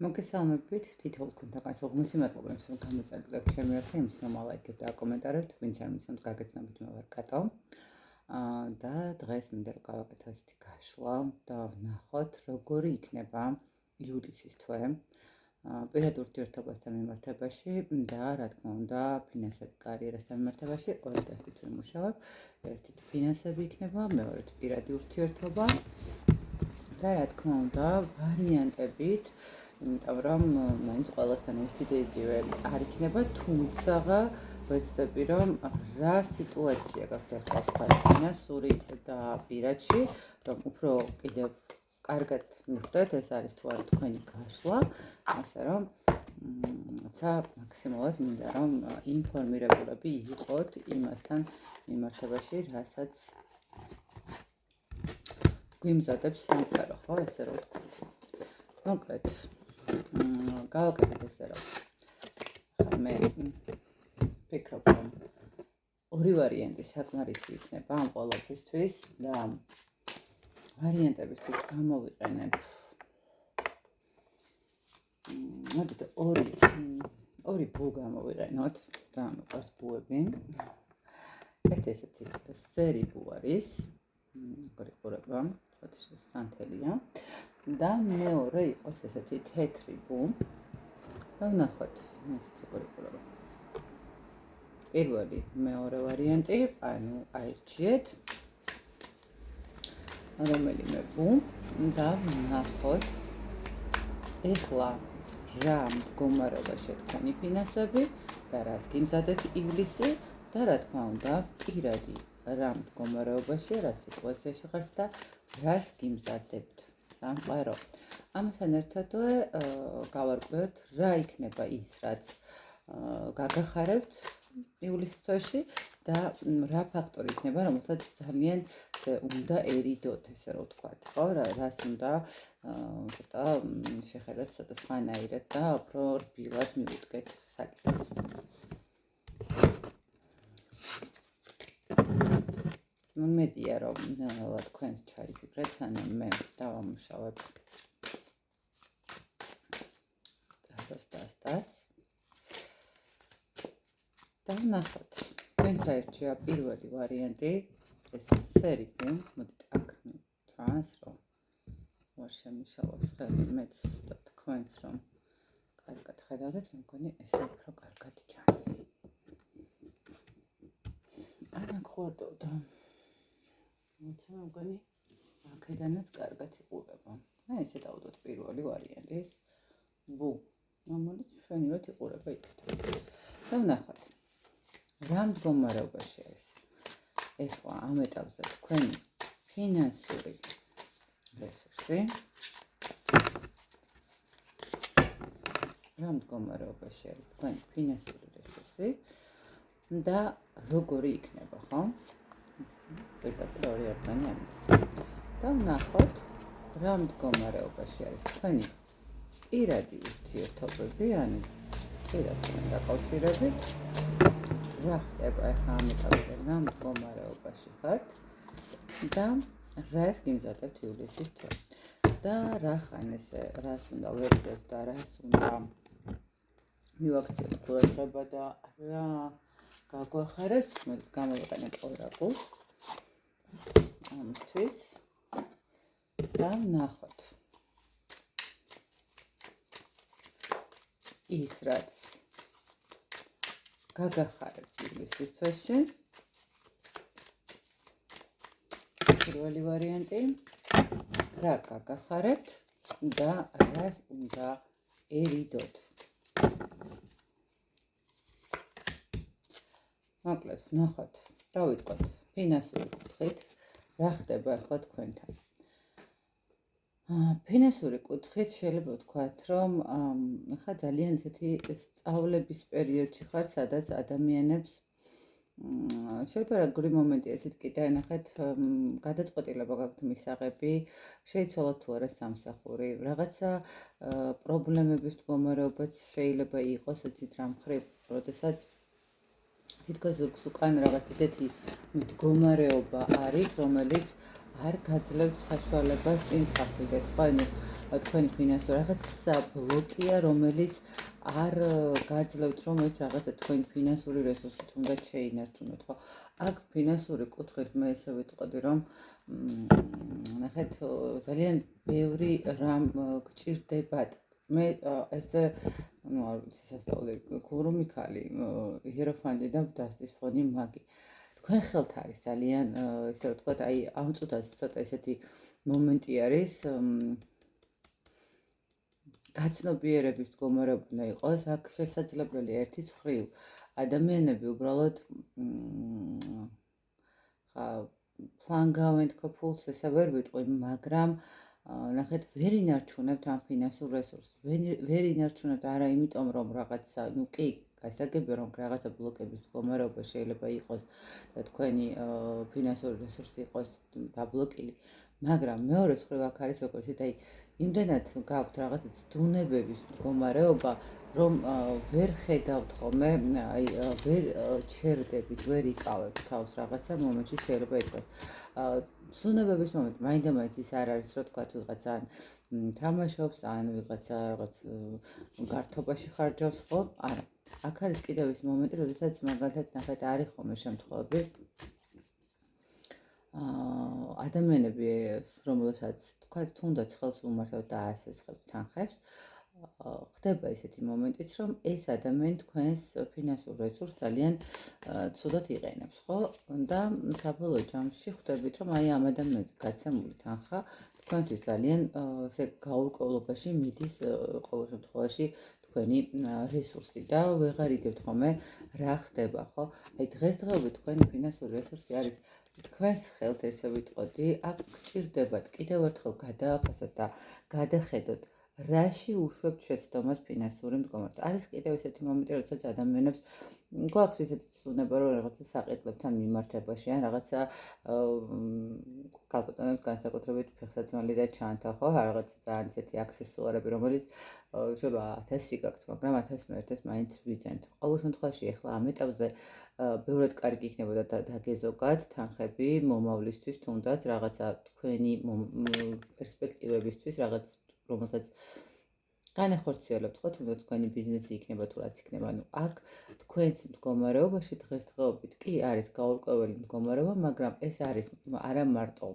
მოგესალმებით, თითოეულ თქვენთაგან სულ მადლობა, რომ გამოწერეთ ჩემი არხი, იმის რომ ლაიქებთ და კომენტარებთ, ვინც არ მისცემთ გაგეცნობით მე ვარ კატო. და დღეს მინდა რომ გავაკეთო ესეთი გაშლა და ვნახოთ, როგორი იქნება ივლისის თვე პირად ურთიერთობასთან მიმართებაში და რა თქმა უნდა, ფინანსები კარიერასთან მიმართებაში, ორად ასეთ ვიმუშავებ. ერთით ფინანსები იქნება, მეორედ პირადი ურთიერთობა და რა თქმა უნდა, ვარიანტებით იმიტომ რომ მაინც ყველასთან ერთი და იგივე არ იქნება, თუმცა ვეცდები რომ რა სიტუაცია გაქვს ფინანსური და პირადში, რომ უფრო კიდევ კარგად მიხვდეთ, ეს არის თუ არა თქვენი გაშლა, ასე რომ ცა მაქსიმალურად მინდა რომ ინფორმირებულები იყოთ იმასთან მიმართებაში, რასაც გვიმზადებს სამყარო, ხო, ესე რომ ვთქვით. მოკლედ გავაკეთეთ ესე რომ მე ვფიქრობ რომ ორი ვარიანტი საკმარისი იქნება ამ ყველაფრისთვის და ვარიანტებისთვის გამოვიყენებ მოდით ორი ბუ გამოვიყენოთ და მეყარს ბუები ერთ ესეთი სერი ბუ არის გრიგორება ფოტოში სანთელია და მეორე იყოს ესეთი თეთრი ბუ და ვნახოთ ეს გრიგორება პირველი მეორე ვარიანტი ანუ აირჩიეთ რომელიმე ბუ და ვნახოთ ეხლა რა მდგომარეობაშია თქვენი ფინანსები და რას გიმზადეთ ივლისი და რა თქმა უნდა პირადი რა მდგომარეობაშია რა სიტუაციაში ხართ და რას გიმზადებთ სამყარო ამასთან ერთადვე გავარკვევთ რა იქნება ის რაც გაგახარებთ ივლისის თვეში და რა ფაქტორი იქნება რომელსაც ძალიან უნდა ერიდოთ ესე რომ ვთქვათ ხო რას უნდა ცოტა შეხედოთ ცოტა სხვანაირად და უფრო რბილად მიუდგეთ საკითხს მედია რომ ნელა თქვენს ჩაიფიქრეთ სანამ მე დავამუშავებ დასტას და ვნახოთ თქვენს აირჩია პირველი ვარიანტი ეს სერიფი მოდით აქ ტრანს რომ ვარ შემიშალოს ხელი მეც და თქვენს რომ კარგად ხედავდეთ მე მგონი ესე უფრო კარგად ჩანს ანა ხوارდოდა მოცა მგონი აქედანაც კარგად იყურება აი ესე დავუდოთ პირველი ვარიანტის ბუ რომელიც მშვენივრად იყურება იქით და ვნახოთ რა მდგომარეობაში არის ეხლა ამ ეტაპზე თქვენი ფინანსური რესურსი რა მდგომარეობაში არის თქვენი ფინანსური რესურსი და როგორი იქნება ხო პირდაპირ ორი ერთმანი ამით და ვნახოთ რა მდგომარეობაში არის თქვენი პირადი ურთიერთობები ანუ პირადთან დაკავშირებით რა ხდება ახლა ამ ეტაპზე რა მდგომარეობაში ხართ და რას გიმზადებთ ივლისის თვე და რახან ესე რას უნდა ვერდოთ და რას უნდა მივაქციოთ ყურადღება და რა გაგვახარებს მოდით გამოვიყენებ ორაკულს ამისთვის და ვნახოთ ის რაც გაგახარებთ ივლისის თვეში პირველი ვარიანტი რა გაგახარებთ და რას უნდა ერიდოთ მოკლედ ვნახოთ დავიწყოთ ფინანსური კუთხით რა ხდება ახლა თქვენთან ფინანსური კუთხით შეიძლება ვთქვათ რომ ახლა ძალიან ისეთი სწავლების პერიოდში ხარ სადაც ადამიანებს შეიძლება როგორი მომენტია ესეთ კი დაენახეთ გადაწყვეტილება გაქვთ მისაღები შეიცვალოთ თუ არა სამსახური რაღაცა პრობლემების მდგომარეობაც შეიძლება იყოს იცით რა მხრივ როდესაც თითქოს ზურგს უკან რაღაც ისეთი მდგომარეობა არის რომელიც არ გაძლევთ საშუალებას წინ წავიდეთ, ხო? ანუ თქვენი ფინანსური რაღაც ბლოკია, რომელიც არ გაძლევთ, რომ ეს რაღაცა თქვენი ფინანსური რესურსი თუნდაც შეინარჩუნოთ, ხო? აქ ფინანსური კუთხით მე ესე ვიტყოდი, რომ ნახეთ, ძალიან ბევრი რამ გჭირდებათ. მე ესე არ ვიცი სასწაული ქურუმიქალი ჰიეროფანტი და დასტის ფონი მაგი თქვენ ხელთ არის ძალიან ესე რომ ვთქვათ აი ამ წუთას ცოტა ესეთი მომენტი არის გაცნობიერების მდგომარეობა უნდა იყოს აქ შესაძლებელია ერთის მხრივ ადამიანები უბრალოდ ხა ფლანგავენ თქო ფულს ესე ვერ ვიტყვი მაგრამ ნახეთ ვერ ინარჩუნებთ ამ ფინანსურ რესურსს ვერ ინარჩუნებთ არა იმიტომ რომ რაღაცა ნუ კი გასაგებია რომ რაღაცა ბლოკების მდგომარეობა შეიძლება იყოს და თქვენი ფინანსური რესურსი იყოს დაბლოკილი მაგრამ მეორე მხრივ აქ არის როგორც ისეთ აი იმდენად გაქვთ რაღაცა ცდუნებების მდგომარეობა რომ ვერ ხედავთ ხოლმე აი ვერ ჩერდებით ვერ იკავებთ თავს რაღაცა მომენტში შეიძლება ითქვას ცდუნებების მომენტი მაინდა-მაინც ის არ არის რომ თქვა ვიღაცა ან თამაშობს ან ვიღაცა რაღაც გართობაში ხარჯავს ხო არა აქ არის კიდევ ის მომენტი როდესაც მაგალითად ნახეთ არის ხოლმე შემთხვევები ადამიანები რომელსაც თქვა თუნდაც ხელს უმართავთ და ასესხებთ თანხებს ხდება ესეთი მომენტიც რომ ეს ადამიანი თქვენს ფინანსურ რესურსს ძალიან ცუდად იყენებს ხო და საბოლოო ჯამში ხვდებით რომ აი ამ ადამიანს გაცემული თანხა თქვენთვის ძალიან ესე გაურკვევლობაში მიდის ყოველ შემთხვევაში თქვენი რესურსი და ვეღარ იგებთ ხოლმე რა ხდება ხო აი დღესდღეობით თქვენი ფინანსური რესურსი არის თქვენს ხელთ ესე ვიტყოდი აქ გჭირდებათ კიდევ ერთხელ გადააფასოთ და გადახედოთ რაში უშვებთ შეცდომას ფინანსური მდგომარეობა არის კიდევ ესეთი მომენტი როდესაც ადამიანებს გვაქვს ესეთი ცნობა რომ რაღაცა საყიდლებთან მიმართებაში ან რაღაცა კალპოტონებს განსაკუთრებით ფეხსაცმელი და ჩანთა ხო რაღაცა ძალიან ესეთი აქსესუარები რომელიც შეიძლება 1000 გაქვთ მაგრამ 1000 მე ერთეს მაინც ვიძენთ ყოველ შემთხვევაში ახლა ამ ეტაპზე ბევრად კარგი იქნებოდა დაგეზოგათ თანხები მომავლისთვის თუნდაც რაღაცა თქვენი პერსპექტივებისთვის რაღაც რომელსაც განახორციელებთ ხო თუნდაც თქვენი ბიზნესი იქნება თუ რაც იქნება ანუ აქ თქვენს მდგომარეობაში დღესდღეობით კი არის გაურკვეველი მდგომარეობა მაგრამ ეს არის არა მარტო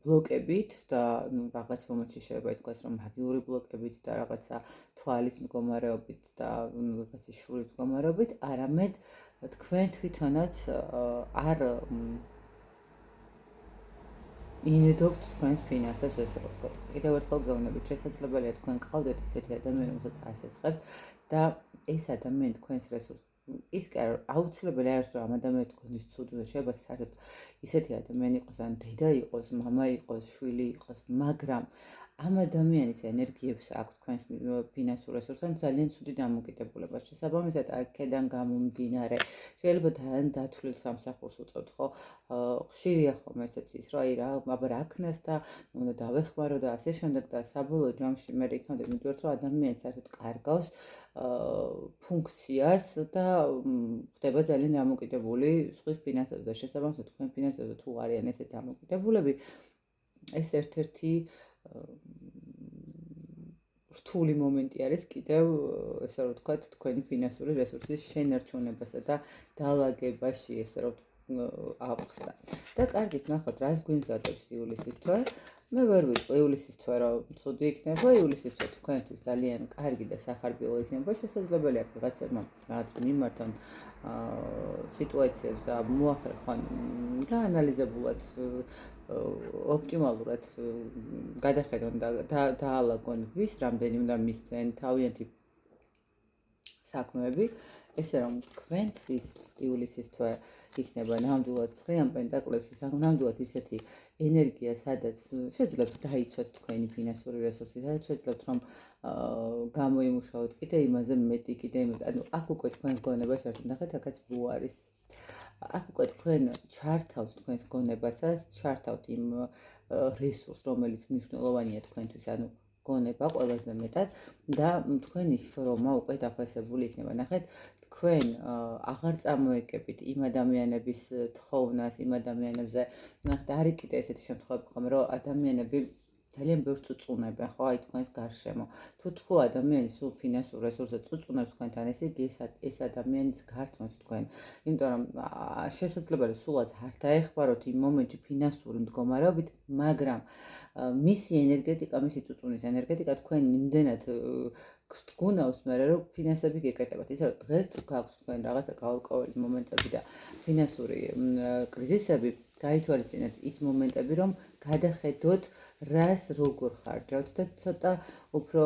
ბლოკებით და ნუ რაღაც მომენტში შეიძლება ითქვას რომ მაგიური ბლოკებით და რაღაცა თვალის მდგომარეობით და რაღაცა შურის მდგომარეობით არამედ თქვენ თვითონაც არ ინედობთ თქვენს ფინანსებს ესე რომ ვთქვათ. კიდევ ერთხელ გეუბნებით, შესაძლებელია თქვენ ყავდეთ ისეთი ადამიანი, რომელსაც ასესხებთ და ეს ადამიანი თქვენს რესურსს ის კი აუცილებელი არის რომ ამ ადამიანს თქვენს ცუდად შეიძლება საერთოდ ისეთი ადამიანი იყოს ან დედა იყოს, მამა იყოს, შვილი იყოს, მაგრამ ამ ადამიანის ენერგიებს აქვს თქვენს ფინანსურ რესურსთან ძალიან ცუდი დამოკიდებულება. შესაბამისად, აქედან გამომდინარე, შეიძლება ძალიან დათვლილ სამსახურს უწევთ, ხო? ხშირია ხოლმე ესეც ის, რომ აი რა, აბა რა ქნას და უნდა დავეხმარო და ასე შემდეგ და საბოლოო ჯამში მე იქამდე მივიდოდ, რომ ადამიანი საერთოდ კარგავს ფუნქციას და ხდება ძალიან დამოკიდებული სხვის ფინანსებზე და შესაბამისად თქვენ ფინანსებზე თუ არიან ესეთი დამოკიდებულები, ეს ერთ-ერთი რთული მომენტი არის კიდევ ესე რომ ვთქვათ თქვენი ფინანსური რესურსის შენარჩუნებასა და დაალაგებაში ესე რომ ავხსნა. და კარგით ნახოთ რას გვიმზადებს ივლისის თვე. მე ვერ ვიტყვი ივლისის თვე რომ ცუდი იქნება, ივლისის თვე თქვენთვის ძალიან კარგი და სახარბილო იქნება. შესაძლებელია ვიღაცებმა რაღაც მიმართონ სიტუაციებს და მოახერხონ გაანალიზებულად ოპტიმალურად გადახედონ და დაალაგონ ვის რამდენი უნდა მისცენ თავიანთი საქმეები ესე რომ თქვენთვის ივლისის თვე იქნება ნამდვილად ცხრიან პენტაკლებში ნამდვილად ისეთი ენერგია სადაც შეძლებთ დაიცვათ თქვენი ფინანსური რესურსი სადაც შეძლებთ რომ გამოიმუშაოთ კიდე იმაზე მეტი კიდე იმაზე ანუ აქ უკვე თქვენს გონებას ერთად ნახეთ აქაც ბუ არის აქ უკვე თქვენ ჩართავთ თქვენს გონებასაც ჩართავთ იმ რესურსს რომელიც მნიშვნელოვანია თქვენთვის ანუ გონება ყველაზე მეტად და თქვენი შრომა უკვე დაფასებული იქნება. ნახეთ, თქვენ აღარ წამოეკებით იმ ადამიანების თხოვნას, იმ ადამიანებზე, ნახეთ, არის კიდე ესეთი შემთხვევები ხომ, რომ ადამიანები ძალიან ბევრს წუწუნებენ, ხო, აი თქვენს გარშემო. თუ ადამიანი სულ ფინანსურ რესურსებს წუწუნებს თქვენთან, ესე იგი ეს ადამიანის გართმევთ თქვენ. იმიტომ რომ შესაძლებელია სულაც არ დაეხმაროთ იმ მომენტში ფინანსური მდგომარეობით, მაგრამ მისი ენერგეტიკა, მისი წუწუნის ენერგეტიკა თქვენ იმდენად გრთგუნავს მერე, რომ ფინანსები გეკეტებათ. ისე რომ დღეს თუ გაქვთ თქვენ რაღაცა გაურკვეველი მომენტები და ფინანსური კრიზისები, გაითვალისწინეთ ის მომენტები, რომ გადახედოთ, რას როგორ ხარჯავთ და ცოტა უფრო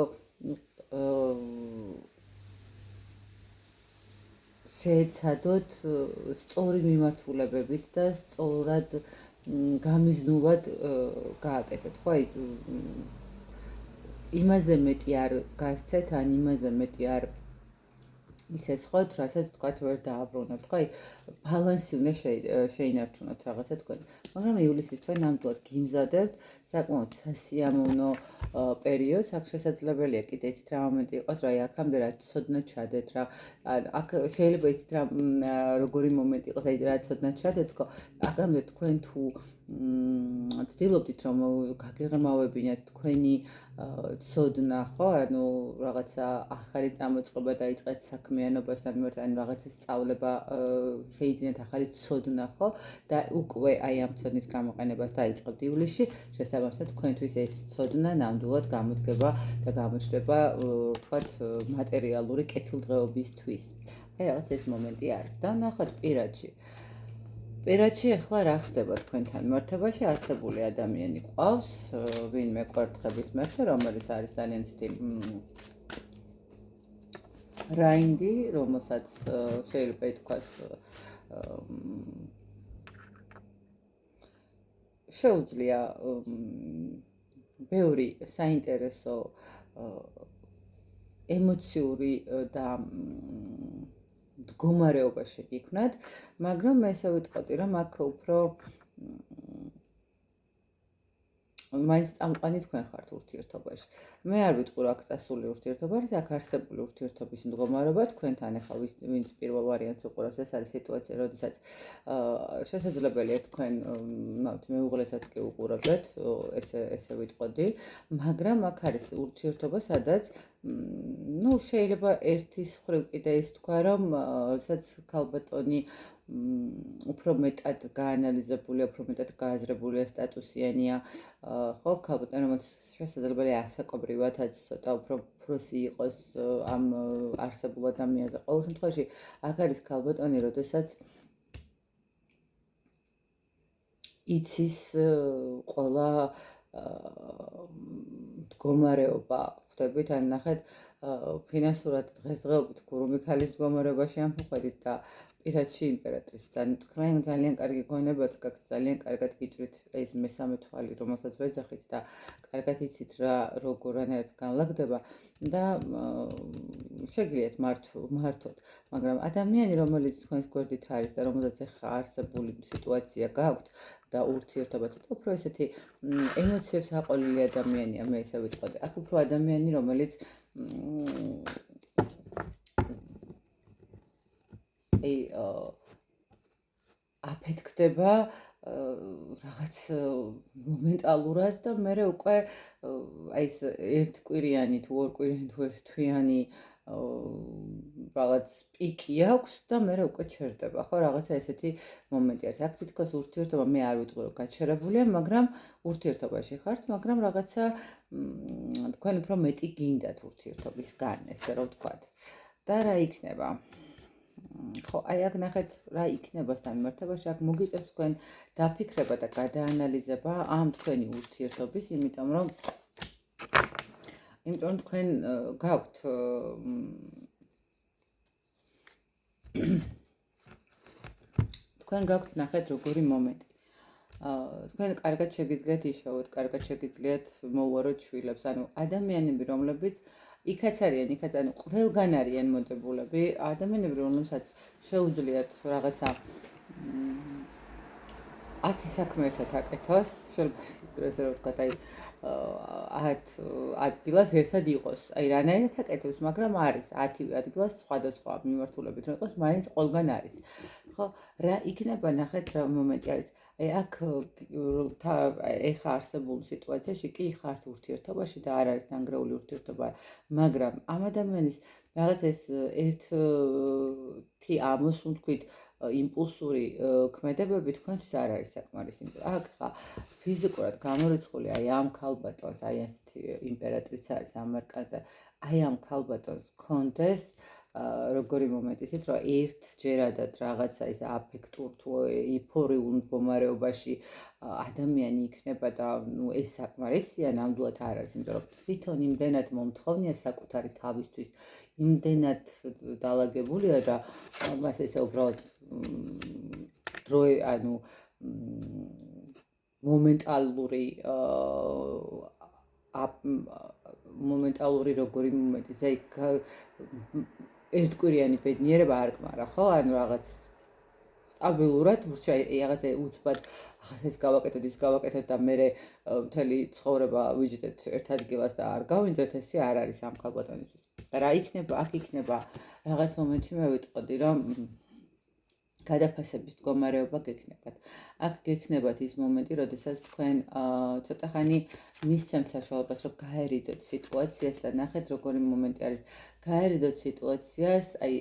შეეცადოთ სწორი მიმართულებებით და სწორად გამიზნულად გააკეთოთ, ხო, აი იმაზე მეტი არ გასცეთ, ან იმაზე მეტი არ ისესხოთ, რასაც თქვათ ვერ დააბრუნებთ, ხო, აი ბალანსი უნდა შეინარჩუნოთ რაღაცა თქვენ. მაგრამ ივლისის თქვენ ნამდვილად გიმზადებთ საკმაოდ სასიამოვნო პერიოდს, აქ შესაძლებელია კიდე იცით რა მომენტი იყოს, რა აქამდე რა ცოდნა ჩადეთ რა, აქ შეიძლება იცით რა როგორი მომენტი იყოს, აი რა ცოდნა ჩადეთ, ხო, აქამდე თქვენ თუ ცდილობდით რომ გაგეღრმავებინათ თქვენი ცოდნა, ხო, ანუ რაღაცა ახალი წამოწყობა დაიწყეთ საქმიანობასთან მიმართ, ან რაღაცა სწავლება შეიძინეთ ახალი ცოდნა, ხო, და უკვე აი ამ ცოდნის გამოყენებას დაიწყებთ ივლისში, შესაბამისად თქვენთვის ეს ცოდნა ნამდვილად გამოდგება და გამოჩნდება, ვთქვათ, მატერიალური კეთილდღეობისთვის. აი რაღაც ეს მომენტი არის და ნახოთ პირადში ახლა რა ხდება თქვენთან მიმართებაში, არსებული ადამიანი ყავს, ვინმე კვერთხების მეფე, რომელიც არის ძალიან ცივი რაინდი, რომელსაც შეიძლება ითქვას შეუძლია ბევრი საინტერესო ემოციური და მდგომარეობა შეგიქმნათ, მაგრამ მე ესე ვიტყოდი, რომ აქ უფრო მაინც წამყვანი თქვენ ხართ ურთიერთობაში. მე არ ვიტყვი რომ აქ წასული ურთიერთობა არის, აქ არსებული ურთიერთობის მდგომარეობა თქვენთან ახლა ვინც პირველ ვარიანტს უყურებს, ეს არის სიტუაცია, როდესაც შესაძლებელია თქვენ მეუღლესაც კი უყურებთ, ესე ვიტყოდი, მაგრამ აქ არის ურთიერთობა, სადაც შეიძლება ერთის მხრივ კიდე ის თქვა, რომ როდესაც ქალბატონი უფრო მეტად გაანალიზებულია, უფრო მეტად გააზრებულია, სტატუსიანია, ხო, ქალბატონი, რომელიც შესაძლებელია ასაკობრივადაც ცოტა უფრო უფროსი იყოს ამ არსებულ ადამიანზე. ყოველ შემთხვევაში, აქ არის ქალბატონი, როდესაც იცის ყველა მდგომარეობა, ხვდებით, ან ნახეთ, ფინანსურად დღესდღეობით გურუმი ქალის მდგომარეობაში ამ მოყვედით და პირადში იმპერატრისთან თქვენ ძალიან კარგი გონებაც გაქვთ, ძალიან კარგად გიჭრით ეს მესამე თვალი, რომელსაც ვეძახით და კარგად იცით რა როგორანაირად განლაგდება და შეგიძლიათ მართოთ, მაგრამ ადამიანი, რომელიც თქვენს გვერდით არის და რომელსაც ახლა არსებული სიტუაცია გაქვთ და ურთიერთობა ცოტა უფრო ესეთი ემოციებს აყოლილი ადამიანია, მე ესე ვიტყოდი. აქ უფრო ადამიანი, რომელიც აფეთქდება რაღაც მომენტალურად და მე უკვე აი ეს ერთკვირიანი თუ ორკვირიანი თუ ერთთვიანი რაღაც პიკი აქვს და მე უკვე ჩერდება, ხო, რაღაცა ესეთი მომენტი არის. აქ თითქოს ურთიერთობა მე არ ვიტყვი რომ გაჩერებულია, მაგრამ ურთიერთობაში ხართ, მაგრამ რაღაცა თქვენ უფრო მეტი გინდათ ურთიერთობისგან, ესე რომ ვთქვათ. და რა იქნება? ხო, აი აქ ნახეთ რა იქნებასთან მიმართებაში, აქ მოგიწევს თქვენ დაფიქრება და გადაანალიზება ამ თქვენი ურთიერთობის, იმიტომ რომ თქვენ გაქვთ ნახეთ როგორი მომენტი. თქვენ კარგად შეგიძლიათ იშოვოთ, კარგად შეგიძლიათ მოუაროთ შვილებს, ანუ ადამიანები, რომლებიც იქაც არიან, ანუ ყველგან არიან მოდებულები, ადამიანები, რომლებსაც შეუძლიათ რაღაცა 10 საქმე ერთად აკეთოს, შეიძლება ესე რომ ვთქვათ, აი 10 ადგილას ერთად იყოს. აი რანაირად აკეთებს, მაგრამ არის 10-ვე ადგილას სხვადასხვა მიმართულებით რომ იყოს, მაინც ყველგან არის. ხო, რა იქნება ნახეთ რა მომენტი არის. აი აქ ეხა არსებულ სიტუაციაში კი ხართ ურთიერთობაში და არ არის დანგრეული ურთიერთობა, მაგრამ ამ ადამიანის რაღაც ეს ერთი ამოსუნ თქვით იმპულსური ქმედებები თქვენთვის არ არის საკმარისი. აქ ხა ფიზიკურად გამორიცხული აი ამ ქალბატონს, აი ასეთი იმპერატრიცა არის ამერკანზე, აი ამ ქალბატონს კონდეს როგორი მომენტი ისეთ რომ ერთჯერადად რაღაცა ის აფექტურ თუ ეიფორიულ მდგომარეობაში ადამიანი იქნება და ნუ ეს საკმარისია ნამდვილად არ არის, იმიტომ რომ თვითონ იმდენად მომთხოვნია საკუთარი თავისთვის, იმდენად დალაგებულია და მას ესე უბრალოდ ანუ მომენტალური როგორი მომენტი ზე ერთკვირიანი ბედნიერება არ გმარა, ხო? ანუ რაღაც სტაბილურად, რაღაცა უცბად ახლა ეს გავაკეთოთ და მე მთელი ცხოვრება ვიჯდეთ ერთ ადგილას და არ გავინძრეთ, ესე არ არის ამ ქალბატონისთვის. და რა იქნება, აქ იქნება რაღაც მომენტში მე ვიტყოდი, რომ გადაფასების მდგომარეობა გექნებათ. აქ გექნებათ ის მომენტი, როდესაც თქვენ ცოტა ხანი მისცემთ საშუალებას, რომ გაერიდოთ სიტუაციას და ნახეთ როგორი მომენტი არის. გაერიდოთ სიტუაციას, აი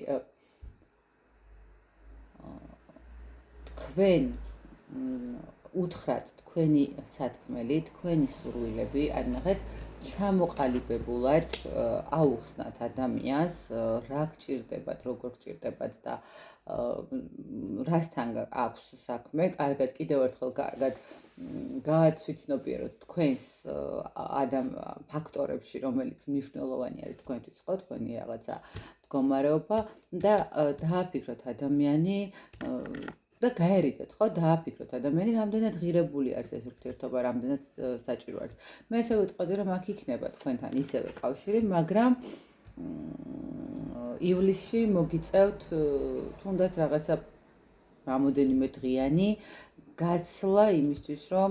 თქვენ უთხრათ თქვენი სათქმელი, თქვენი სურვილები, ან ნახეთ ჩამოყალიბებულად აუხსნათ ადამიანს, რა გჭირდებათ, როგორ გჭირდებათ და რასთან აქვს საქმე, კარგად კიდევ ერთხელ კარგად გააცვიცნობიეროთ თქვენს ფაქტორებში, რომელიც მნიშვნელოვანი არის თქვენთვის, ხო, თქვენი რაღაცა მდგომარეობა და დააფიქროთ ადამიანი და გაერიდეთ, ხო, დააფიქროთ ადამიანი, რამდენად ღირებული არის ეს ურთიერთობა, რამდენად საჭირო არის. მე ესე ვიტყოდი, რომ აქ იქნება თქვენთან ისევე კავშირი, მაგრამ ივლისში მოგიწევთ თუნდაც რაღაცა რამოდენიმე დღიანი გაცლა იმისთვის, რომ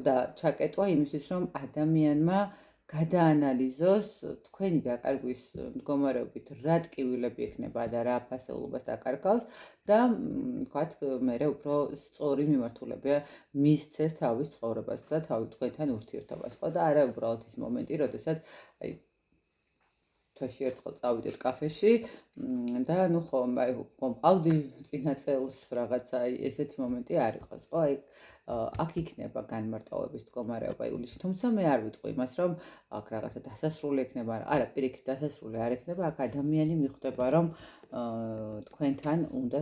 და ჩაკეტვა იმისთვის, რომ ადამიანმა გადაანალიზოს თქვენი დაკარგვის მდგომარეობით რა ტკივილები ექნება და რა ფასეულობას დაკარგავს და ვთქვათ, მერე უფრო სწორი მიმართულება მისცეს თავის ცხოვრებას და თქვენთან ურთიერთობას, ხო და არა უბრალოდ ის მომენტი, როდესაც აი თვეში ერთხელ წავიდეთ კაფეში და ნუ ხომ ყავდი წინა წელს რაღაცა ესეთი მომენტი არ იყოს, ხო? აი აქ იქნება განმარტოვების მდგომარეობა ივლისში, თუმცა მე არ ვიტყვი იმას, რომ აქ რაღაცა დასასრული ექნება, არა, პირიქით დასასრული არ ექნება, აქ ადამიანი მიხვდება, რომ თქვენთან უნდა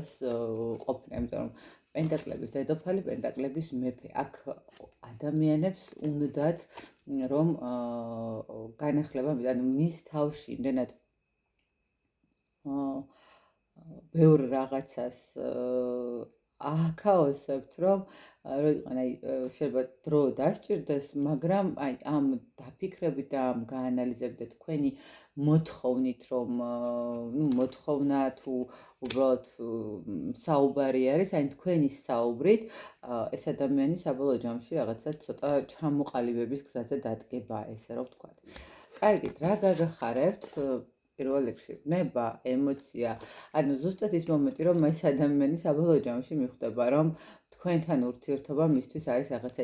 ყოფნა, იმიტომ რომ პენტაკლების დედოფალი, პენტაკლების მეფე. აქ ადამიანებს უნდათ რომ განახლება, ანუ მის თავში იმდენად ბევრ რაღაცას ახაოსებთ, რომ შეიძლება დრო დასჭირდეს, მაგრამ აი ამ დაფიქრებით და ამ გაანალიზებით თქვენი მოთხოვნით, რომ მოთხოვნა თუ უბრალოდ საუბარი არის, აი თქვენი საუბრით ეს ადამიანი საბოლოო ჯამში რაღაცა ცოტა ჩამოყალიბების გზაზე დადგება, ესე რომ ვთქვათ. კარგით, რა გაგახარებთ? პირველ რიგში, ნება, ემოცია, ანუ ზუსტად ის მომენტი, რომ ეს ადამიანი საბოლოო ჯამში მიხვდება, რომ თქვენთან ურთიერთობა მისთვის არის რაღაცა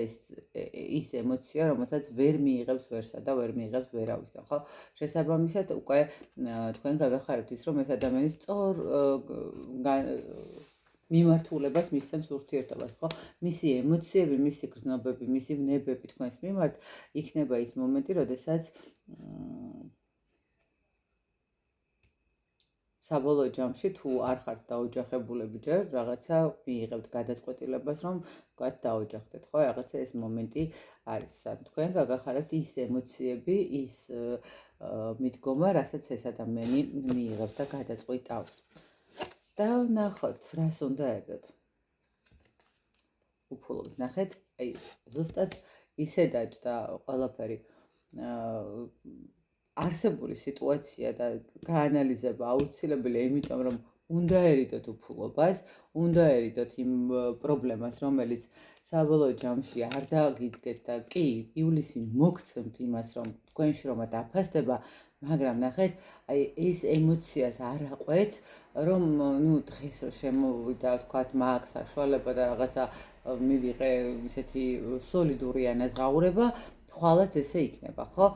ის ემოცია, რომელსაც ვერ მიიღებს ვერსა და ვერ მიიღებს ვერავისთან, ხო? შესაბამისად, უკვე თქვენ გაგახარებთ ის, რომ ეს ადამიანი სწორ მიმართულებას მისცემს ურთიერთობას, ხო? მისი ემოციები, მისი გრძნობები, მისი ვნებები თქვენს მიმართ იქნება ის მომენტი, როდესაც საბოლოო ჯამში თუ არ ხართ დაოჯახებულები ჯერ, რაღაცა მიიღებთ გადაწყვეტილებას, რომ ვთქვათ დაოჯახდეთ, ხო? რაღაცა ეს მომენტი არის, ანუ თქვენ გაგახარებთ ის ემოციები, ის მიდგომა, რასაც ეს ადამიანი მიიღებს და გადაწყვეტავს. და ნახოთ, რას უნდა ეგოთ. უფულობთ, ნახეთ, აი ზუსტად ისე დაჭდა ყველაფერი არსებული სიტუაცია და გაანალიზება აუცილებელია, იმიტომ რომ უნდა ერიდოთ უფულობას, უნდა ერიდოთ იმ პრობლემას, რომელიც საბოლოო ჯამში არ დაგიდგეთ და კი, ივლისი მოგცემთ იმას, რომ თქვენ შრომა დაფასდება, მაგრამ ნახეთ, აი ეს ემოციას არ აყვეთ, რომ დღეს რომ შემოვიდა, თქვათ, მაგ საშუალება და რაღაცა მივიღე ისეთი სოლიდური ანაზღაურება, ხვალაც ესე იქნება, ხო?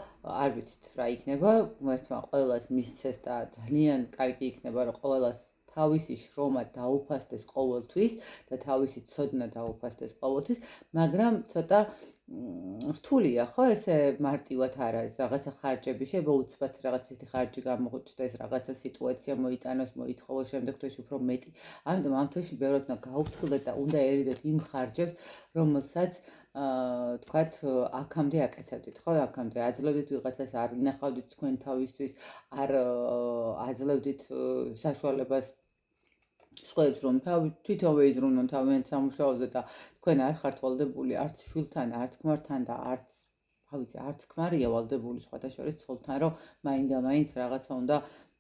არ ვიცით რა იქნება, ღმერთმა ყველას მისცეს და ძალიან კარგი იქნება, რომ ყველას თავისი შრომა დაუფასდეს ყოველთვის და თავისი ცოდნა დაუფასდეს ყოველთვის, მაგრამ ცოტა რთულია, ხო, ესე მარტივად არ არის, რაღაცა ხარჯები შეიძლება უცბად რაღაც ისეთი ხარჯი გამოჩნდეს, რაღაცა სიტუაცია მოიტანოს, მოითხოვოს შემდეგ თვეში უფრო მეტი. ამიტომ ამ თვეში ბევრად უნდა გაუფრთხილდეთ და უნდა ერიდოთ იმ ხარჯებს, რომელსაც თქვათ, აქამდე აკეთებდით, ხო, აქამდე აძლევდით ვიღაცას, არ ინახავდით თქვენ თავისთვის, არ აძლევდით საშუალებას სხვებს, რომ თვითონვე იზრუნონ თავიანთ სამუშაოზე და თქვენ არ ხართ ვალდებული არც შვილთან, არც ქმართან და არც ქმარია ვალდებული სხვათა შორის ცოლთან, რომ მაინდა-მაინც რაღაცა უნდა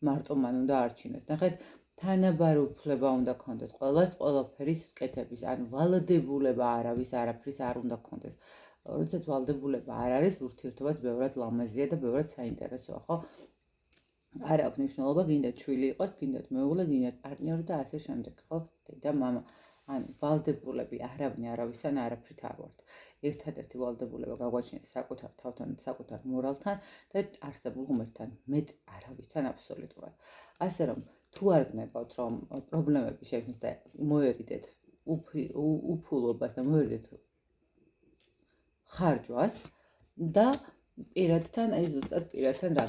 მარტო მან უნდა არჩინოს. ნახეთ, თანაბარი უფლება უნდა გქონდეთ ყველას, ყველაფერის კეთების, ან ვალდებულება არავის არაფრის არ უნდა გქონდეს. როდესაც ვალდებულება არ არის, ურთიერთობაც ბევრად ლამაზია და ბევრად საინტერესოა, ხო? არ აქვს მნიშვნელობა, გინდათ შვილი იყოს, გინდათ მეუღლე, გინდათ პარტნიორი და ასე შემდეგ, ხო? დედა, მამა. ანუ ვალდებულები არავინ არავისთან არაფრით არ ვართ. ერთადერთი ვალდებულება გაგვაჩნიათ საკუთარ თავთან, საკუთარ მორალთან და არსებულ ღმერთთან, მეტ არავისთან აბსოლუტურად. ასე რომ, თუ არ გნებავთ, რომ პრობლემები შექმნეს და მოერიდეთ უფულობას და მოერიდეთ ხარჯვას და პირადთან, აი ზუსტად პირადთან რა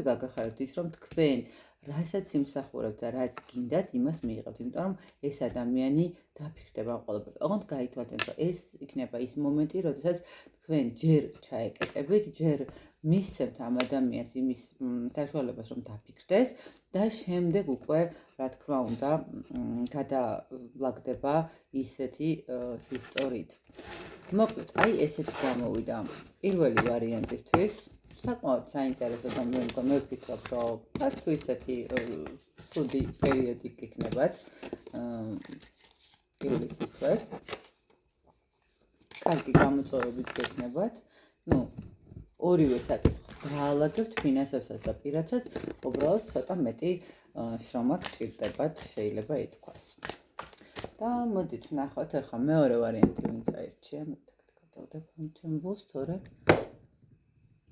გაგახარებთ ის, რომ თქვენ რასაც იმსახურებთ და რაც გინდათ, იმას მიიღებთ, იმიტომ რომ ეს ადამიანი დაფიქრდება ამ ყველაფერს. ოღონდ გაითვალისწინეთ, რომ ეს იქნება ის მომენტი, როდესაც თქვენ ჯერ ჩაეკეტებით, ჯერ მისცემთ ამ ადამიანს იმის საშუალებას, რომ დაფიქრდეს და შემდეგ უკვე, რა თქმა უნდა, გადავლაგდება ისეთი სისწორით. მოკლედ, აი ესეთი გამოვიდა პირველი ვარიანტისთვის. საკმაოდ საინტერესო და მე ვფიქრობ, რომ არც ისეთი ცუდი პერიოდი გიქნებათ ივლისის თვეს. კარგი გამოწვევებიც გექნებათ. ორივე საკითხს გაალაგებთ, ფინანსებსაც და პირადსაც, უბრალოდ ცოტა მეტი შრომა გჭირდებათ, შეიძლება ითქვას. და მოდით ვნახოთ ახლა მეორე ვარიანტი ვინც აირჩია, გადავდებ ამ ჩემ ბუს, თორე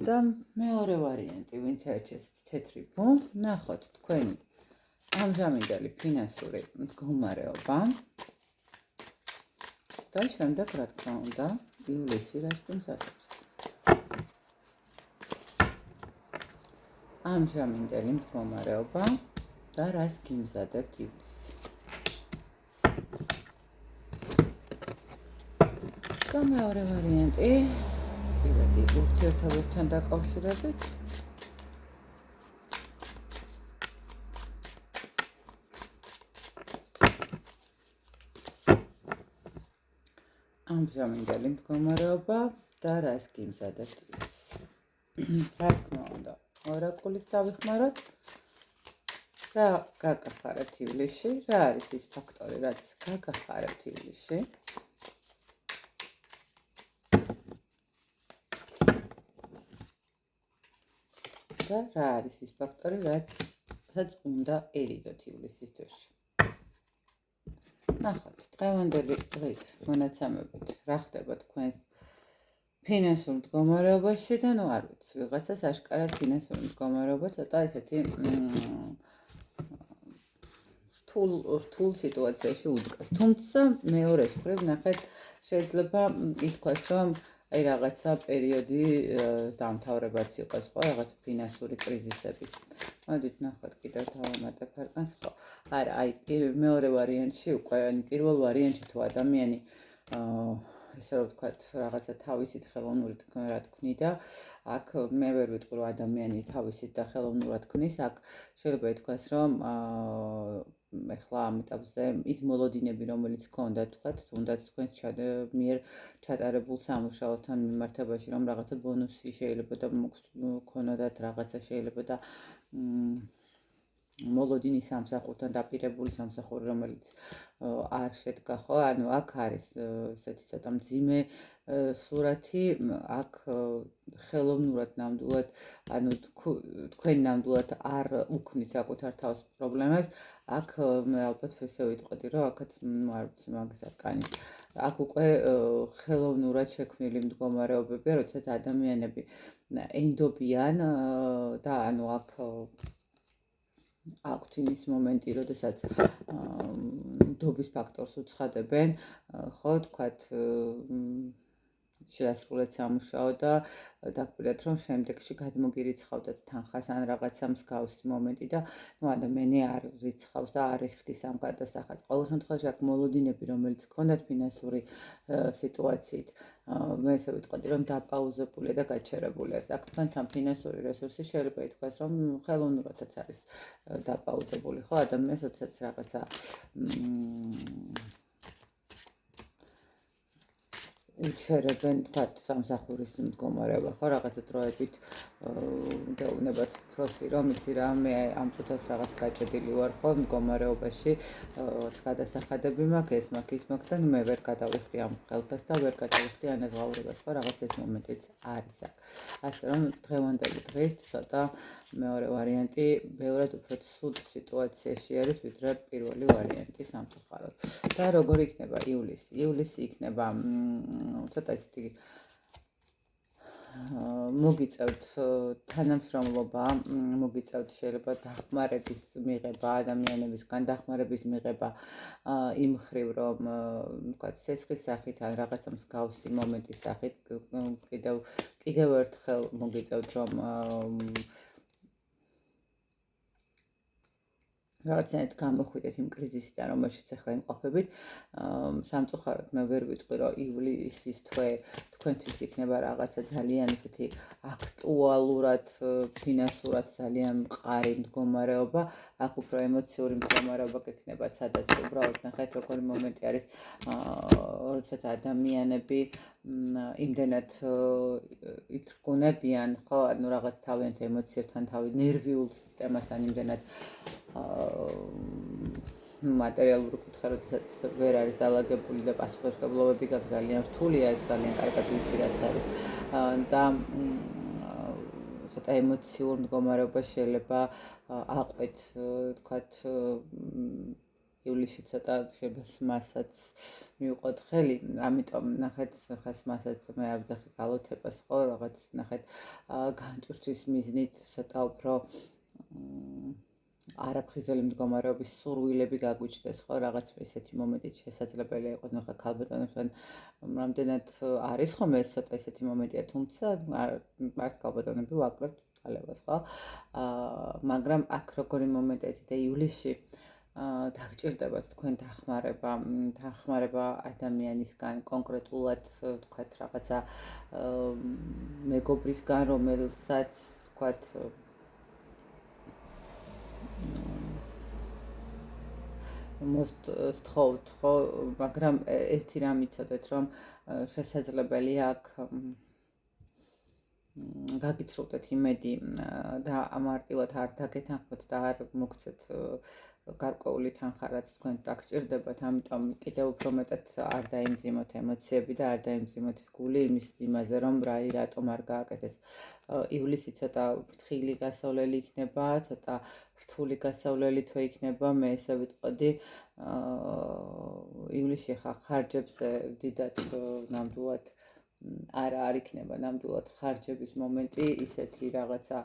და მეორე ვარიანტი ვინც აირჩიეს თეთრი ბუ, ნახოთ თქვენი ამჟამინდელი ფინანსური მდგომარეობა და შემდეგ რა თქმა უნდა ივლისი რას გულისხმობს. ამჟამინდელი მდგომარეობა და რას გიმზადებთ ივლისი. და მეორე ვარიანტი პირადი ურთიერთობებთან დაკავშირებით. ამჟამინდელი მდგომარეობა და რას გიმზადებთ ივლისი. რა თქმა უნდა, ორაკულით დავიხმაროთ. რა გაგახარებთ ივლისში? რა არის ის ფაქტორი, რაც გაგახარებთ ივლისში? და რა არის ის ფაქტორი, რაც უნდა ერიდოთ ივლისის თვეში. ნახოთ, დღევანდელი დღით მონაცემებით რა ხდება თქვენს ფინანსურ მდგომარეობაში და არ ვიცი, ვიღაცას აშკარად ფინანსური მდგომარეობა ცოტა ესეთი რთულ სიტუაციაში უდგას. თუმცა მეორეს მხრივ ნახეთ, შეიძლება ითქვას, რომ აი რაღაცა პერიოდი დამთავრებაც იყოს, ხო, რაღაცა ფინანსური კრიზისების. მოდით ნახოთ კიდევ დავამატებ არკანს, ხო. არა, აი მეორე ვარიანტში უკვე, პირველ ვარიანტში თუ ადამიანი ესე რომ ვთქვათ, რაღაცა თავისით ხელოვნურად რა თქმიდა, აქ მე ვერ ვიტყვი, რომ ადამიანი თავისით და ხელოვნურად ქმნის, აქ შეიძლება ითქვას, რომ ეხლა ამ ეტაპზე ის მოლოდინები, რომელიც ჰქონდა, თქვათ, თუნდაც თქვენს მიერ ჩატარებულ სამუშაოსთან მიმართებაში, რომ რაღაცა ბონუსი შეიძლება და მოგქონოდათ, რაღაცა შეიძლება და მოლოდინის სამსახურთან დაპირებული სამსახური, რომელიც არ შედგა, ხო? ანუ აქ არის ესეთი ცოტა მძიმე სურათი, აქ ხელოვნურად ნამდვილად, ანუ თქვენ ნამდვილად არ უქმნით საკუთარ თავს პრობლემას, აქ მე ალბათ ესე ვიტყოდი, რომ აქაც არ ვიცი მაგის არ კანის. აქ უკვე ხელოვნურად შექმნილი მდგომარეობებია, როდესაც ადამიანები ენდობიან და ანუ აქ აქვთ იმის მომენტი, როდესაც ნდობის ფაქტორს უცხადებენ, ხო, თქვათ შეასრულეთ სამუშაო და დაგკვირდეთ, რომ შემდეგში გადმოგირიცხავდეთ თანხას ან რაღაცა მსგავსი მომენტი და ადამიანი არ რიცხავს და არ იხდის ამ გადასახადს. ყოველ შემთხვევაში აქ მოლოდინები, რომელიც ჰქონდათ ფინანსური სიტუაციით, მე ესე ვიტყოდი, რომ დაპაუზებულია და გაჩერებულია. აქ თქვენთან ფინანსური რესურსი შეიძლება ითქვას, რომ ხელოვნურადაც არის დაპაუზებული, ხო, ადამიანს როდესაც რაღაცა უჩერებენ, თქვათ, სამსახურის მდგომარეობა, ხო, რაღაცა დროებით გეუბნებათ პროსი, რომ იცი რა, მე ამ წუთას რაღაც გაჭედილი ვარ, ხო, მდგომარეობაში, გადასახადები მაქვს, ეს მაქვს, ის მაქვს და მე ვერ გადავიხდი ამ ხელფას და ვერ გადავიხდი ანაზღაურებას, ხო, რაღაც ეს მომენტიც არის აქ. ასე რომ დღევანდელი დღით ცოტა მეორე ვარიანტი ბევრად უფრო ცუდ სიტუაციაში არის, ვიდრე პირველი ვარიანტი სამწუხაროდ. და როგორ იქნება ივლისი? ივლისი იქნება ცოტა ისეთი მოგიწევთ თანამშრომლობა, მოგიწევთ შეიძლება დახმარების მიღება, ადამიანებისგან დახმარების მიღება იმ მხრივ, რომ ვთქვათ, ცეცხლის სახით ან რაღაცა მსგავსი მომენტის სახით კიდევ ერთხელ მოგიწევთ, რომ რაღაცნაირად გამოხვიდეთ იმ კრიზისიდან, რომელშიც ახლა იმყოფებით. სამწუხაროდ მე ვერ ვიტყვი, რომ ივლისის თვე თქვენთვის იქნება რაღაცა ძალიან ისეთი აქტუალურად, ფინანსურად ძალიან მყარი მდგომარეობა. აქ უფრო ემოციური მდგომარეობა გექნებათ, სადაც უბრალოდ ნახეთ, როგორი მომენტი არის, როდესაც ადამიანები იმდენად იწრგუნებიან, ხო, ანუ რაღაც თავიანთ ემოციებთან, ნერვიულ სისტემასთან იმდენად მატერიალური კუთხე, როდესაც ვერ არის დალაგებული და პასუხისმგებლობები გაქვს ძალიან რთულია, ეს ძალიან კარგად ვიცი, რაც არის და ცოტა ემოციურ მდგომარეობა შეიძლება აყვეთ, თქვათ, ივლისში ცოტა შეიძლება სმასაც მივყოთ ხელი, ამიტომ ნახეთ, ხა სმასაც მე არ ვძახი გალოთებას, ხო, რაღაც ნახეთ განტვირთვის მიზნით ცოტა უფრო არაფხიზელი მდგომარეობის სურვილები გაგვიჩნდეს, ხო, რაღაც ესეთი მომენტიც შესაძლებელია იყოს, ნახე ქალბატონებთან რამდენად არის ხომ ეს ცოტა ესეთი მომენტია, თუმცა არც ქალბატონები ვაკლებთ თალებას, ხო? მაგრამ აქ როგორი მომენტია იცით, ივლისში დაგჭირდებათ თქვენ დახმარება ადამიანისგან, კონკრეტულად თქვათ რაღაცა მეგობრისგან, რომელსაც თქვათ მოსთხოვთ, ხო, მაგრამ ერთი რამ იცოდეთ, რომ შესაძლებელია აქ გაგიცრუხდეთ იმედი და ამარტივად არ დაგეთანხმოთ და არ მოგცეთ გარკვეული თანხა, რაც თქვენ დაგჭირდებათ, ამიტომ კიდევ უფრო მეტად არ დაიმძიმოთ ემოციები და არ დაიმძიმოთ გული იმაზე, რომ რატომ არ გააკეთეს. ივლისი ცოტა ფრთხილი გასავლელი იქნება, ცოტა რთული გასავლელი თვე იქნება, მე ესე ვიტყოდი. ივლისში ხარჯებზე დიდად ნამდვილად არ იქნება ნამდვილად ხარჯების მომენტი, ისეთი რაღაცა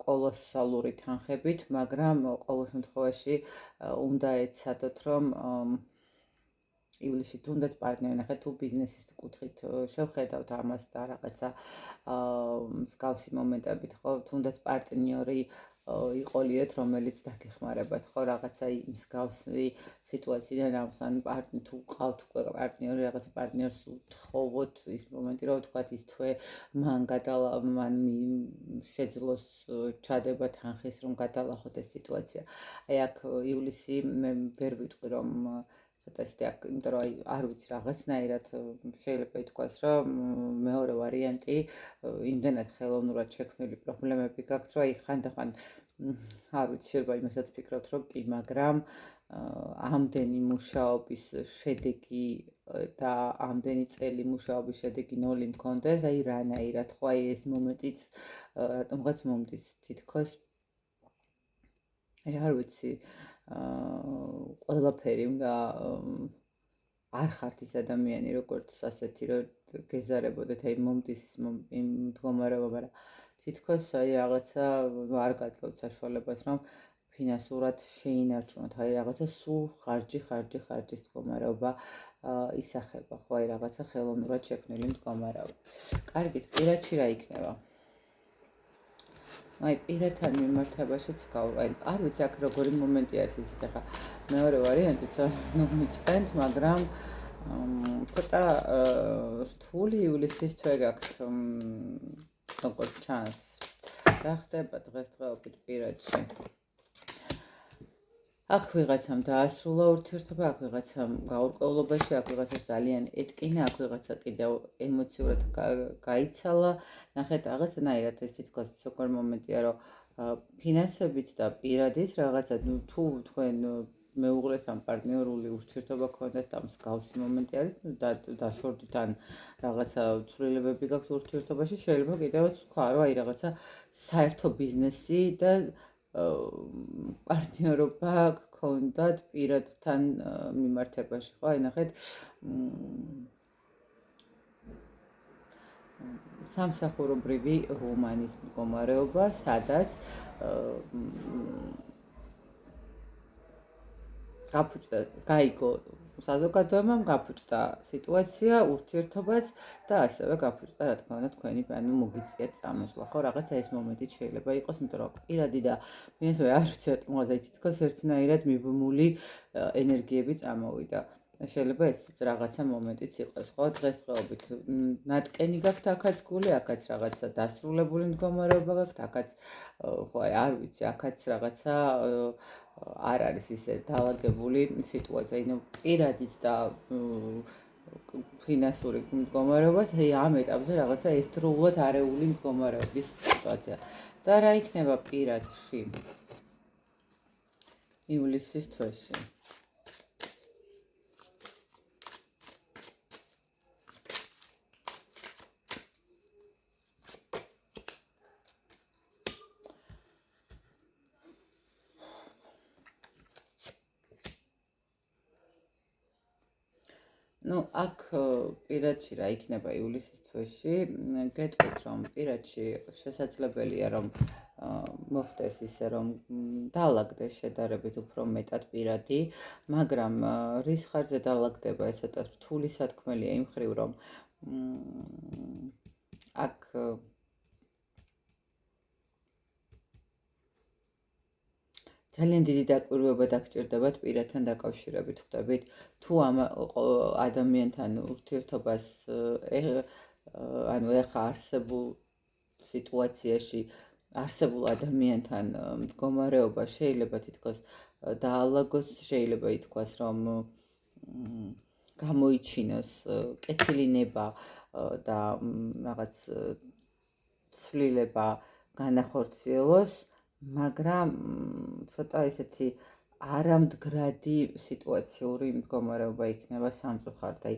კოლოსალური თანხებით, მაგრამ ყოველ შემთხვევაში უნდა ეცადოთ, რომ ივლისში თუნდაც პარტნიორი, ნახეთ, თუ ბიზნესის კუთხით შევხედავთ ამას და რაღაცა მსგავსი მომენტებით, ხო, თუნდაც პარტნიორი იყოლიეთ, რომელიც დაგეხმარებათ, ხო, რაღაცა მსგავსი სიტუაციიდან ან თუ ყავთ უკვე პარტნიორი, რაღაცა პარტნიორს უთხოვოთ ის მომენტი, რომ თქვათ ის თვე მან შეძლოს ჩადება თანხის, რომ გადალახოთ ეს სიტუაცია. აი აქ ივლისი მე ვერ ვიტყვი, რომ ცოტა ისეთი აქ, იმიტომ რომ არ ვიცი რაღაცნაირად შეიძლება ითქვას, რომ მეორე ვარიანტი იმდენად ხელოვნურად შექმნილი პრობლემები გაქვთ, რომ ხანდახან არ ვიცი, შეიძლება იმასაც ფიქრობთ, რომ კი, მაგრამ ამდენი მუშაობის შედეგი და ამდენი წელი მუშაობის შედეგი ნოლი მქონდეს, აი რანაირად ხო აი ეს მომენტიც რატომღაც მომდის თითქოს არ ვიცი, ყველაფერი უნდა არ ხართ ის ადამიანი, როგორც ასეთი, რომ გეზარებოდეთ, აი მომდის იმ მდგომარეობა, მაგრამ თითქოს აი რაღაცა არ გაძლევთ საშუალებას, რომ ფინანსურად შეინარჩუნოთ, აი რაღაცა სულ ხარჯის მდგომარეობა ისახება, ხო, აი რაღაცა ხელოვნურად შექმნილი მდგომარეობა. კარგით, პირადში რა იქნება? აი პირათან მიმართებაშიც არ ვიცი აქ როგორი მომენტი არის ისეთ ახლა მეორე ვარიანტიც მიწყენთ, მაგრამ ცოტა რთული ივლისის თვე გაქვთ როგორც ჩანს. რა ხდება დღესდღეობით პირადში? აქ ვიღაცამ დაასრულა ურთიერთობა, აქ ვიღაცამ გაურკვევლობაში, აქ ვიღაცას ძალიან ეტკინა, აქ ვიღაცა კიდევ ემოციურად გაიცალა. ნახეთ, რაღაცნაირად ეს თითქოს როგორ მომენტია, რომ ფინანსებით და პირადის რაღაცა თუ თქვენ მეუღლესთან პარტნიორული ურთიერთობა გქონდათ და მსგავსი მომენტი არის, დაშორდით ან რაღაცა ცვლილებები გაქვთ ურთიერთობაში, შეიძლება კიდევაც ვთქვა, რომ აი რაღაცა საერთო ბიზნესი და პარტნიორობა გქონდათ პირადთან მიმართებაში, ხო? აი ნახეთ, სამსახურობრივი რომანის მდგომარეობა, სადაც გაიგო საზოგადოებამ, გაფუჭდა სიტუაცია, ურთიერთობაც და ასევე გაფუჭდა, რა თქმა უნდა, თქვენი მოგიწიეთ წამოსვლა, ხო, რაღაცა ეს მომენტიც შეიძლება იყოს, იმიტომ რომ პირადი და ფინანსური არ ვიცი რატომღაც აი თითქოს ერთნაირად მიბმული ენერგიები წამოვიდა. შეიძლება ეს რაღაცა მომენტიც იყოს, ხო, დღესდღეობით ნატკენი გაქვთ აქაც გული, აქაც რაღაცა დასრულებული მდგომარეობა გაქვთ, აქაც ხო, არ ვიცი, აქაც რაღაცა არ არის ისე დაალაგებული სიტუაცია, ანუ პირადიც და ფინანსური მდგომარეობაც ამ ეტაპზე რაღაცა ერთდროულად არეული მდგომარეობის სიტუაცია. და რა იქნება პირადში ივლისის თვეში? ну, აქ პირადში რა იქნება ივლისის თვეში? გეტყვით, რომ პირადში შესაძლებელია, რომ მოხდეს ისე, რომ დაალაგდეს შედარებით უფრო მეტად პირადი, მაგრამ რის ხარჯზე დაალაგდება, ეს ცოტა რთული სათქმელია იმ მხრივ, რომ აქ ძალიან დიდი დაკვირვება დაგჭირდებათ პირადთან დაკავშირებით, ხვდებით, თუ ამ ადამიანთან ურთიერთობას ანუ ეხა არსებულ სიტუაციაში არსებულ ადამიანთან მდგომარეობა შეიძლება თითქოს დაალაგოს, შეიძლება ითქვას, რომ გამოიჩინოს კეთილინება და რაღაც ცვლილება განახორციელოს, მაგრამ ცოტა ისეთი არამდგრადი სიტუაციური მდგომარეობა იქნება სამწუხაროდ. აი,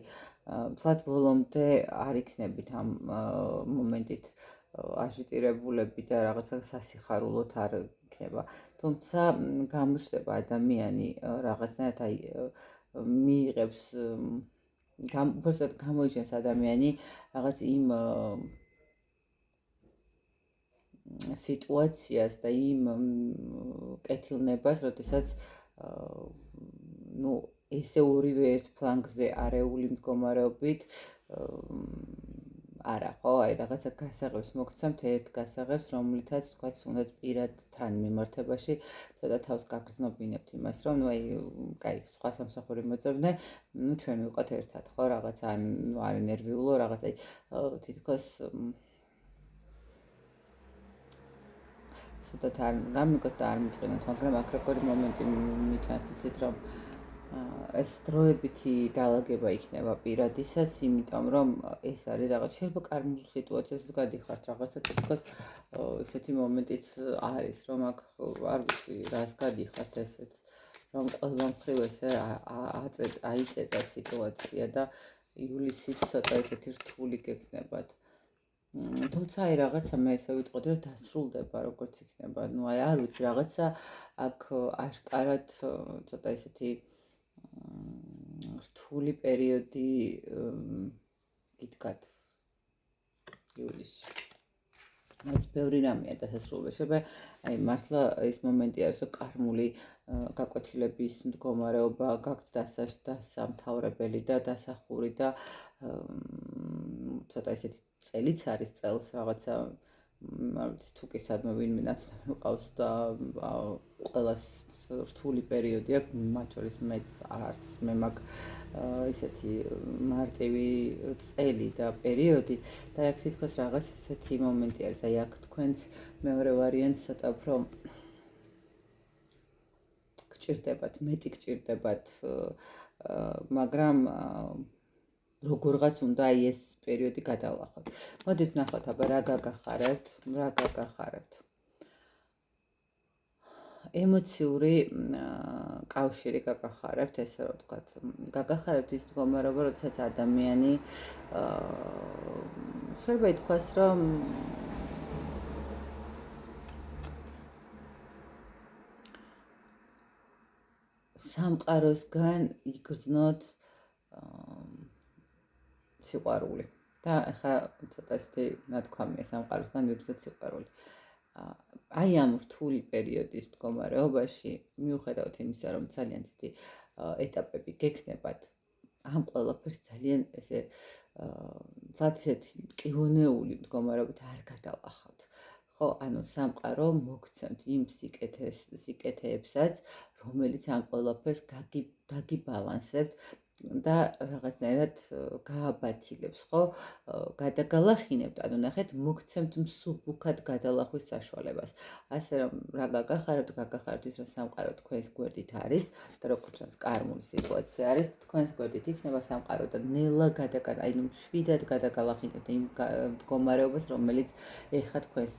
მსად ბოლომდე არ იქნებით ამ მომენტით აჟიტირებულები და რაღაცა სასიხარულოდ არ იქნება. თუმცა გამოჩნდება ადამიანი რაღაცნაირად აი მიიღებს უბრალოდ გამოიჩენს ადამიანი რაღაც იმ სიტუაციას და იმ კეთილნებას, როდესაც ну, ესე ორივე ერთ ფლანგზე არეული მდგომარეობით არა, ხო, აი რაღაცა გასაღებს მოგცემთ ერთ გასაღებს, რომლითაც თქვათ, უნდათ პირადთან მიმართებაში ცოტა თავს გაგრძნობინებთ იმას, რომ ну, აი, კაი, სხვა სამსახური მოწევდნენ, ну, ჩვენ ვიყოთ ერთად, ხო, რაღაცა ну, არის ნერვიულო, რაღაცა აი თითქოს ცოტა არ გამიგოთ და არ მიწყინოთ, მაგრამ აქ როგორი მომენტი მიჩანს იცით, რომ ეს დროებითი დაალაგება იქნება პირადისაც, იმიტომ რომ ეს არის რაღაც შეიძლება კარგ სიტუაციაზე გადიხართ რაღაცა თითქოს ესეთი მომენტიც არის, რომ აქ არ ვიცი რას გადიხართ ესეც, რომ ყველა მხრივ ესე აიწედა სიტუაცია და ივლისით ცოტა ესეთი რთული გექნებათ. თუმცა აი რაღაცა მე ესე ვიტყოდი რომ დასრულდება როგორც იქნება, ну აი არ ვიცი რაღაცა აქ აშკარად ცოტა ესეთი რთული პერიოდი იდგათ ივლისში. რაც ბევრი რამეა დასასრულებელი. შეიძლება აი მართლა ის მომენტი არის, რომ კარმული გაკვეთილების მდგომარეობა გაქვთ დასამთავრებელი და დასახური და ცოტა ესეთი წელიც არის წელს რაღაცა არ ვიცი თუ კი სადმე ვინმე ნაცნობი ყავს და ყველას რთული პერიოდი აქვს, მათ შორის მეც არც მე მაქვს ესეთი მარტივი წელი და პერიოდი და აქ თითქოს რაღაც ესეთი მომენტი არის, აი აქ თქვენს მეორე ვარიანტს ცოტა უფრო გჭირდებათ, მეტი გჭირდებათ, მაგრამ როგორღაც უნდა აი ეს პერიოდი გადავახოთ. მოდით ნახოთ, აბა რა გაგახარებთ. ემოციური კავშირი გაგახარებთ, ესე რომ ვთქვათ. გაგახარებთ ის მდგომარეობა, როდესაც ადამიანი შეიძლება ითქვას, რომ სამყაროსგან იგრძნოთ სიყვარული. და ახლა ცოტა ესეთი ნათქვამია სამყაროსგან მიგრძნოთ სიყვარული. აი ამ რთული პერიოდის მდგომარეობაში, მიუხედავად იმისა, რომ ძალიან დიდი ეტაპები გექნებათ, ამ ყველაფერს ძალიან ესე ესეთი მტკივნეული მდგომარეობით არ გადავახავთ. ხო, ანუ სამყარო მოგცემთ იმ სიკეთეებსაც, რომელიც ამ ყველაფერს დაგიბალანსებთ და რაღაცნაირად გააბათილებს, ხო? გადაგალახინებთ, ანუ ნახეთ, მოგცემთ მსუბუქად გადალახვის საშუალებას. ასე რომ რა გაგახარებთ ის, რომ სამყარო თქვენს გვერდით არის და როგორც ჩანს, კარმული სიტუაცია არის, თქვენს გვერდით იქნება სამყარო და ნელა აი მშვიდად გადაგალახინებთ იმ მდგომარეობას, რომელიც ეხლა თქვენს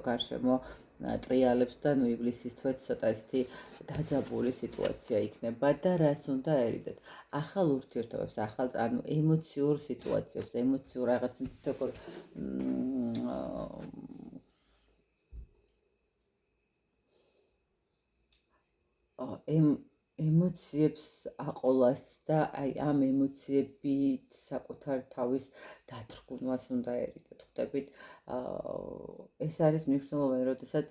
გარშემო ტრიალებს და ნუ ივლისის თვეც ცოტა ესეთი დაძაბული სიტუაცია იქნება და რას უნდა ერიდეთ. ახალ ურთიერთობებს, ანუ ემოციურ სიტუაციებს, ემოციურ რაღაცებს თქო ემოციებს აყოლას და აი ამ ემოციებით საკუთარ თავის დათრგუნვას უნდა ერიდეთ. ხვდებით, ეს არის მნიშვნელოვანი, როდესაც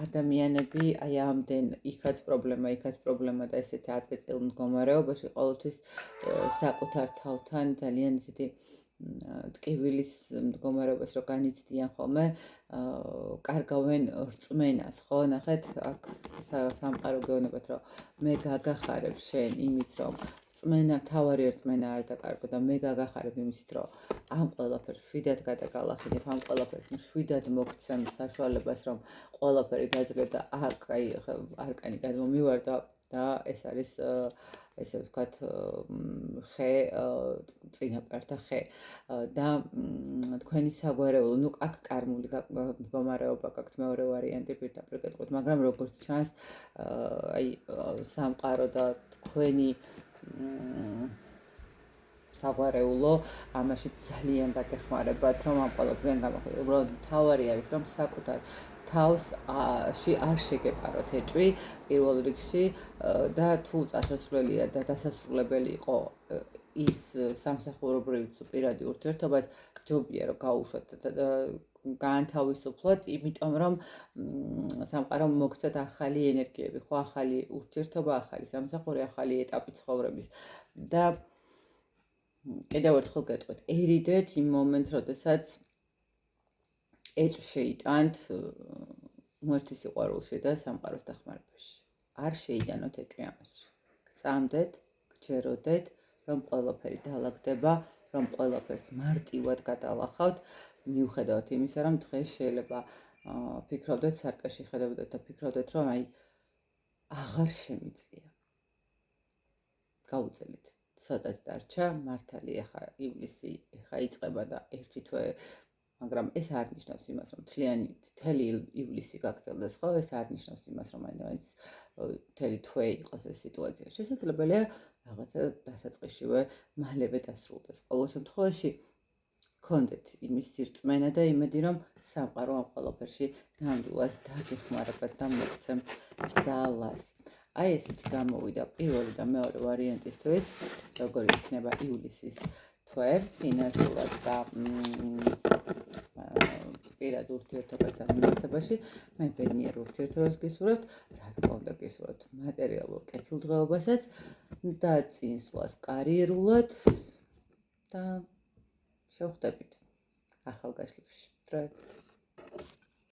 ადამიანები აი ამდენ იქაც პრობლემა და ესეთი აწეწილ მდგომარეობაში ყოველთვის საკუთარ თავთან ძალიან ისეთი ტკივილის მდგომარეობას რო განიცდიან ხოლმე, კარგავენ რწმენას, ხო, ნახეთ, აქ სამყარო გეუბნებათ, რომ მე გაგახარებ შენ იმით, რომ თავარი რწმენა არ დაკარგო და მე გაგახარებ იმით, რომ ამ ყველაფერს შვიდად გადაგალახინებ, ამ ყველაფერს შვიდად მოგცემ საშუალებას, რომ ყველაფერი დაძლევ და აქ აი არკანი გადმომივარდა და ეს არის ესე ვთქვათ ხე წინაპართა ხე და თქვენი საგვარეულო, ნუ აქ კარმული მდგომარეობა გაქვთ მეორე ვარიანტი პირდაპირ გეტყვით, მაგრამ როგორც ჩანს აი სამყარო და თქვენი საგვარეულო ამაში ძალიან დაგეხმარებათ, რომ ამ ყველაფრიდან გამოვიდეთ. უბრალოდ თავარი არის, რომ საკუთარ თავში არ შეგეპაროთ ეჭვი პირველ რიგში და თუ წასასვლელია და დასასრულებელი იყო ის სამსახურობრივი პირადი ურთიერთობაც, ჯობია რომ გაუშვათ და გაანთავისუფლოთ, იმიტომ რომ სამყარომ მოგცეთ ახალი ენერგიები, ხო, ახალი ურთიერთობა, ახალი სამსახური, ახალი ეტაპი ცხოვრების და კიდევ ერთხელ გეტყვით, ერიდეთ იმ მომენტს, როდესაც ეჭვს შეიტანთ ღმერთის სიყვარულში და სამყაროს დახმარებაში. არ შეიტანოთ ეჭვი ამაში. გწამდეთ, გჯეროდეთ, რომ ყველაფერი დაალაგდება, რომ ყველაფერს მარტივად გადალახავთ, მიუხედავად იმისა, რომ დღეს შეიძლება ფიქრობდეთ, სარკეში ხედავდეთ და ფიქრობდეთ, რომ აი აღარ შემიძლია. გავუწელით. ცოტაც დარჩა, მართალი ახლა ივლისი ახლა იწყება და ერთი თვე, მაგრამ ეს არ ნიშნავს იმას, რომ მთელი ივლისი გაგრძელდეს, ხო? ეს არ ნიშნავს იმას, რომ მაინც მთელი თვე იყოს ეს სიტუაცია. შესაძლებელია რაღაცა დასაწყისშივე მალევე დასრულდეს. ყოველ შემთხვევაში გქონდეთ იმის სირწმენა და იმედი, რომ სამყარო ამ ყველაფერში ნამდვილად დაგეხმარებათ და მოგცემთ ძალას. აი ესეთი გამოვიდა პირველი და მეორე ვარიანტისთვის, როგორი იქნება ივლისის თვე, ფინანსურად და პირად ურთიერთობასთან მიმართებაში. მე ბედნიერ ურთიერთობას გისურვებთ, რა თქმა უნდა გისურვებთ მატერიალურ კეთილდღეობასაც და წინსვლას კარიერულად და შევხვდებით ახალ გაშლებში. დროებით.